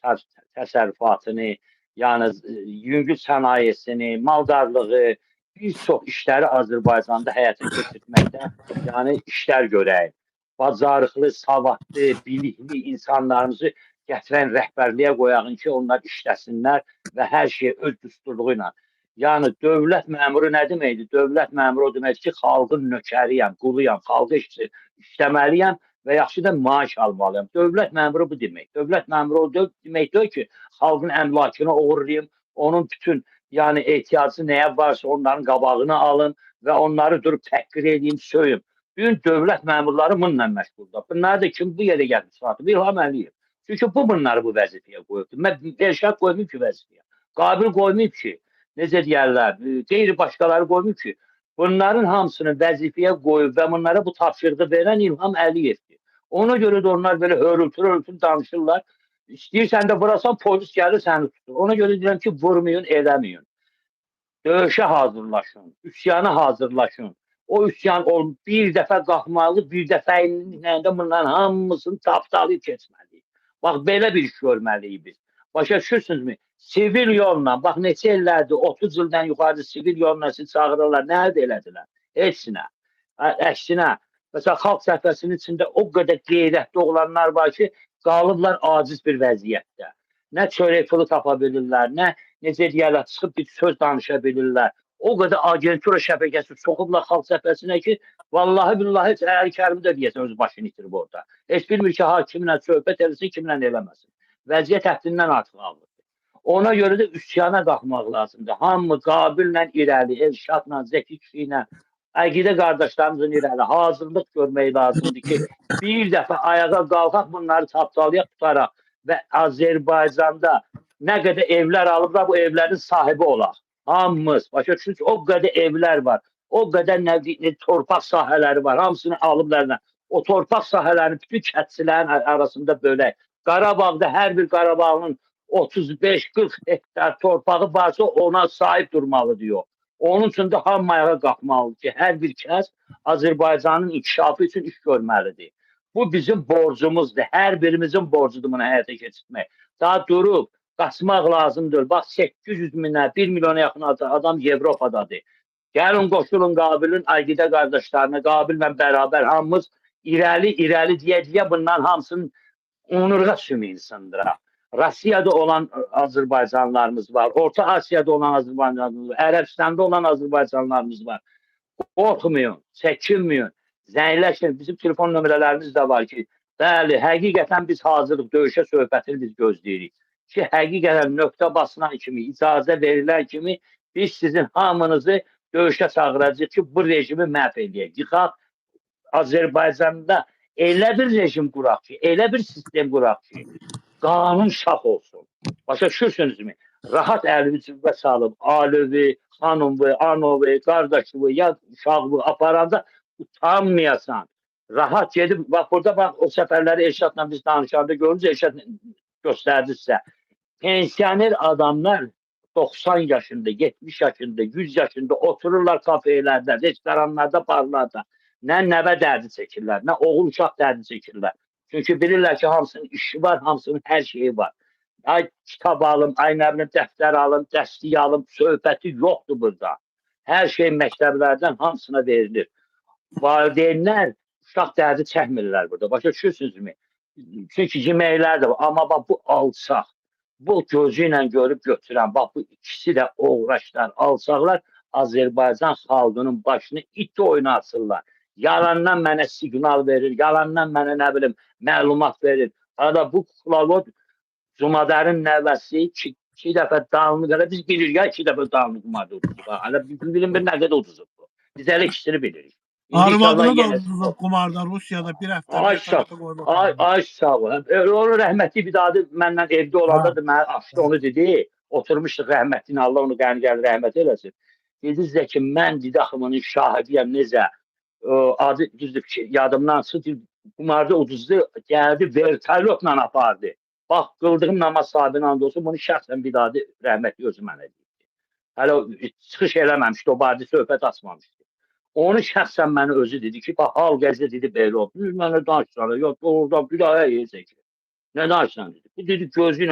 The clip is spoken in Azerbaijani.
təsərrüfatını, yəni yüngül sənayesini, maldarlığı, bir çox işləri Azərbaycanda həyata keçirməkdə, yəni işlər görək. Bacarıqlı, savadlı, bilikli insanlarımızı gətirən rəhbərliyə qoyağın ki, onlar işləsinlər və hər şey öz düsturluğu ilə. Yəni dövlət məmuru nə deməkdir? Dövlət məmuru o deməkdir ki, xalqın nökəriyəm, quluyam, xalqa işləməliyəm və yaxşı da maaş almalıyam. Dövlət məmuru bu demək. Dövlət məmuru o demək deyil ki, xalqın əmlakını oğurlayım, onun bütün yəni ehtiyacı nəyə varsa onların qabağını alın və onları durub təhqir edeyim, söyüm. Bütün dövlət məmurları bununla məşğuldur. Bunları da kim bu yerə gəlmiş satıb? İlham Əliyev. Çünki bu bunları bu vəzifəyə qoyubdur. Mən Elşad qoymayıb ki vəzifəyə. Qabil qoymayıb ki, necə deyərlər, qeyri başqaları qoymayıb ki, bunların hamısını vəzifəyə qoyub və bunlara bu tapşırığı verən İlham Əliyevdir. Ona görə də onlar belə hörültür danışırlar. İstəyirsən də vurasan, polis gəlir səni tutur. Ona görə deyirəm ki, vurmayın, eləməyin. Döyüşə hazırlaşın, üsyana hazırlaşın. O üsyan bir dəfə qalxmalı, bir dəfə ilə bunların hamısını tapdalayıb keçməliyik. Bax, belə bir iş görməliyik biz. Başa düşürsünüzmü? Sivil yolla, bax neçə illərdir, 30 ildən yuxarı sivil yolla sizi çağırırlar, nə əldə elədilər? Heçsinə. Əksinə, məsələn, xalq səhifəsinin içində o qədər qeyrətli oğlanlar var ki, qalıblar aciz bir vəziyyətdə. Nə çörək pulu tapa bilirlər, nə necə deyərlər, çıxıb bir söz danışa bilirlər. O qədər agentura şəbəkəsi soxublar xalq səhifəsinə ki, vallahi billahi Əli Kərimi də deyəsən öz başını itirib orada. Heç bilmir ki, kimlə söhbət eləsin, kimlə eləməsin. Vəziyyət həddindən artıq ağırdır. Ona görə də üsyana qalxmaq lazımdır. Hamı qabillə irəli, Elşadla, Zəki kişi ilə, əqidə qardaşlarımızın irəli hazırlıq görmək lazımdır ki, bir dəfə ayağa qalxaq, bunları tapdalayaq, tutaraq və Azərbaycanda nə qədər evlər alıblar, bu evlərin sahibi olaq. Hamımız, başa düşürük ki, o qədər evlər var, o qədər torpaq sahələri var, hamısını alıblar. O torpaq sahələrini bütün kəndçilərin arasında bölək. Qarabağda hər bir Qarabağın 35-40 hektar torpağı varsa ona sahib durmalı diyor. Onun üçün də hamı ayağa qalxmalıdır ki, hər bir kəs Azərbaycanın inkişafı üçün iş görməlidir. Bu bizim borcumuzdur, hər birimizin borcudur bunu həyata keçirmək. Daha durub, qaçmaq lazımdır. Bax, 800 minə, 1 milyona yaxın adam Avropadadır. Gəlin qoşulun Qabilin əqidə qardaşlarına, Qabillə bərabər hamımız irəli deyə bunların hamısının onurğa sümüyünü sındıraq. Rusiyada olan Azərbaycanlılarımız var, Orta Asiyada olan Azərbaycanlılarımız var, Ərəbistanda olan Azərbaycanlılarımız var. Qorxmayın, çəkinməyin, zəngləşin. Bizim telefon nömrələrimiz də var ki, bəli, həqiqətən biz hazırlıq, döyüşə söhbətini biz gözləyirik. Ki, həqiqətən nöqtə basılan kimi, icazə verilən kimi biz sizin hamınızı döyüşə çağıracaq ki, bu rejimi məhv edək. Yıxaq, Azərbaycanda elə bir rejim quraq ki, elə bir sistem quraq ki, qanun şah olsun. Başa düşürsünüzmü? Rahat əlini cübbə salıb, Alivi, xanımı, anovi, qardaşıvı, ya uşaqlığı aparanda utanmayasan. Rahat gedib, bax burada bax, o səfərləri Elşadla biz danışanda görürüz, Elşad göstərdi sizə. Pensioner adamlar 90 yaşında, 70 yaşında, 100 yaşında otururlar kafelərdə, restoranlarda, barlarda. Nə nəvə dərdi çəkirlər, nə oğul uşaq dərdi çəkirlər. Çünki bilirlər ki, hamısının işi var, hamısının hər şeyi var. Ay kitab alım, ay nə bilim dəftər alım, dəstək alım, söhbəti yoxdur burada. Hər şey məktəblərdən hamısına verilir. Valideynlər uşaq dərdi çəkmirlər burada. Başa düşürsünüzmü? Çünki yeməklər də var. Amma bax bu alçaq, bu gözü ilə görüb götürən, bax bu ikisi də uğraşlar, alçaqlar Azərbaycan xalqının başını it oynatsınlar. Yalandan mənə siqnal verir, yalandan mənə nə bilim məlumat verir. Arada bu Kukulalot Cumadarın nəvəsi 2 dəfə dalını qədər biz bilirik ya 2 dəfə dalını Cumada uduzub. Hala bilin bir nə qədər uduzub bu. Biz elə ikisini bilirik. Arvadını da uduzub kumarda Rusiyada bir həftə. Ay sağ ol. Onu rəhmətli bir dadı məndən evdə olanda da mənə açdı onu dedi. Oturmuşduq rəhmətli Allah onu qəni rəhmət eləsin. Dedi sizə ki mən Didəxımının şahidiyəm necə adı düzdür ki yadımdan çıxdı kumarda uduzdu gəldi vertolyotla apardı. Bax qıldığım namaz sahibinin and olsun bunu şəxsən bir dadı rəhmətli özü mənə deyildi. Hələ çıxış eləməmişdi o barədə söhbət açmamışdı. Onu şəxsən mənə özü dedi ki bax hal gəzdə dedi belə oldu. Mənə danışdılar. Yox oradan bir daha yeyəcək. Nə danışsan dedi. Bu dedi gözü ilə